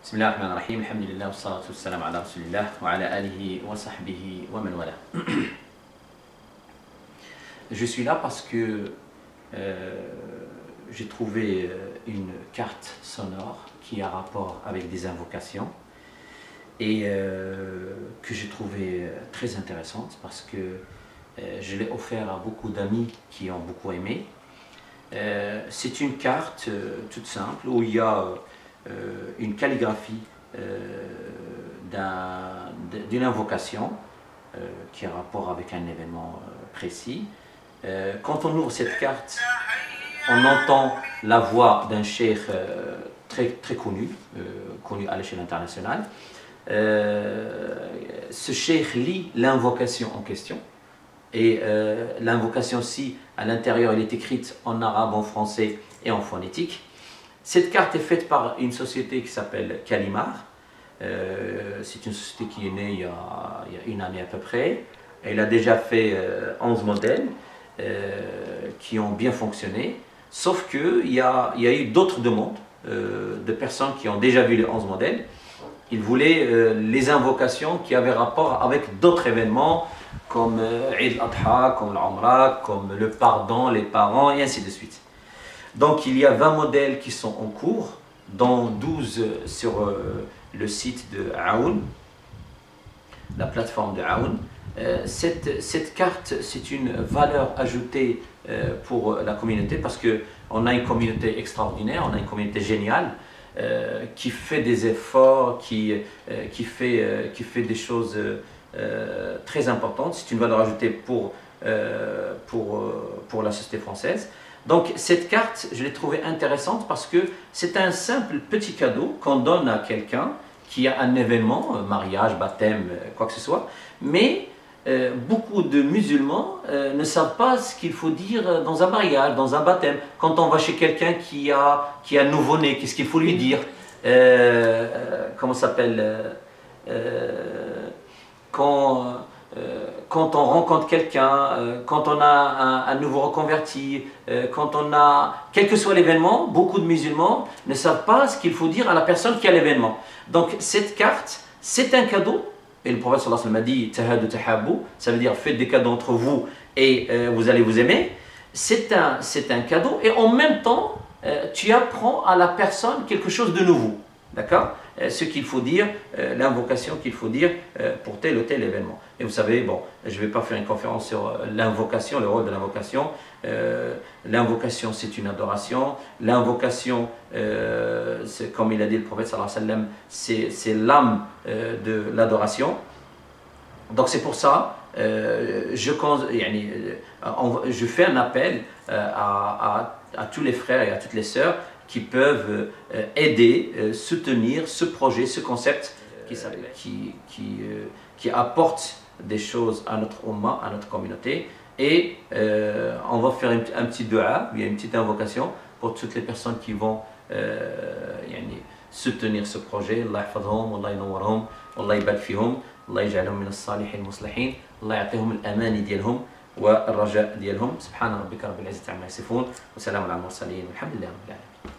بسم الله الرحمن الرحيم الحمد لله والصلاة والسلام على رسول الله وعلى آله وصحبه ومن والاه. Je suis là parce que j'ai trouvé une carte sonore qui a rapport avec des invocations et que j'ai trouvé très intéressante parce que je l'ai offert à beaucoup d'amis qui ont beaucoup aimé. C'est une carte toute simple où il y a une calligraphie d'une invocation qui a rapport avec un événement précis. Quand on ouvre cette carte, on entend la voix d'un cheikh très connu, connu à l'échelle internationale. Ce cheikh lit l'invocation en question. Et l'invocation-ci, à l'intérieur, elle est écrite en arabe, en français et en phonétique. Cette carte est faite par une société qui s'appelle Kalimar. C'est une société qui est née il y a une année à peu près. Elle a déjà fait 11 modèles qui ont bien fonctionné. Sauf qu'il y a eu d'autres demandes de personnes qui ont déjà vu les 11 modèles. Ils voulaient les invocations qui avaient rapport avec d'autres événements comme Eid al-Adha, comme l'Umrah, comme le pardon, les parents et ainsi de suite. Donc il y a 20 modèles qui sont en cours, dont 12 sur le site de Aoun, la plateforme de Aoun. Cette carte, c'est une valeur ajoutée pour la communauté parce qu'on a une communauté extraordinaire, on a une communauté géniale qui fait des efforts, qui fait des choses très importantes. C'est une valeur ajoutée pour la société française. Donc cette carte, je l'ai trouvée intéressante parce que c'est un simple petit cadeau qu'on donne à quelqu'un qui a un événement, mariage, baptême, quoi que ce soit. Mais beaucoup de musulmans ne savent pas ce qu'il faut dire dans un mariage, dans un baptême. Quand on va chez quelqu'un qui a un nouveau-né, qu'est-ce qu'il faut lui dire? Comment ça s'appelle quand on rencontre quelqu'un, quand on a un nouveau reconverti, quand on a, quel que soit l'événement, beaucoup de musulmans ne savent pas ce qu'il faut dire à la personne qui a l'événement. Donc cette carte, c'est un cadeau, et le prophète sallallahu alayhi wa sallam a dit « Tahadu tahabbu », ça veut dire « faites des cadeaux entre vous et vous allez vous aimer ». C'est un cadeau, et en même temps, tu apprends à la personne quelque chose de nouveau, d'accord? Ce qu'il faut dire, l'invocation qu'il faut dire pour tel ou tel événement. Et vous savez, bon, je ne vais pas faire une conférence sur l'invocation, le rôle de l'invocation. L'invocation, c'est une adoration. L'invocation, comme il a dit le prophète sallallahu alayhi wa sallam, c'est l'âme de l'adoration. Donc c'est pour ça, je fais un appel à tous les frères et à toutes les sœurs qui peuvent aider, soutenir ce projet, ce concept qui apporte des choses à notre umma, à notre communauté. Et on va faire un petit dua, il y a une petite invocation pour toutes les personnes qui vont soutenir ce projet. Allah yahfazhum, Allah yanawwarhum, Allah yabarak fihum, Allah yaj'alhum min as-salihin muslihin, Allah ya'tihum al-amani diyalhum والرجاء ديالهم. سبحان ربك رب العزة عما يصفون وسلام على المرسلين والحمد لله رب العالمين.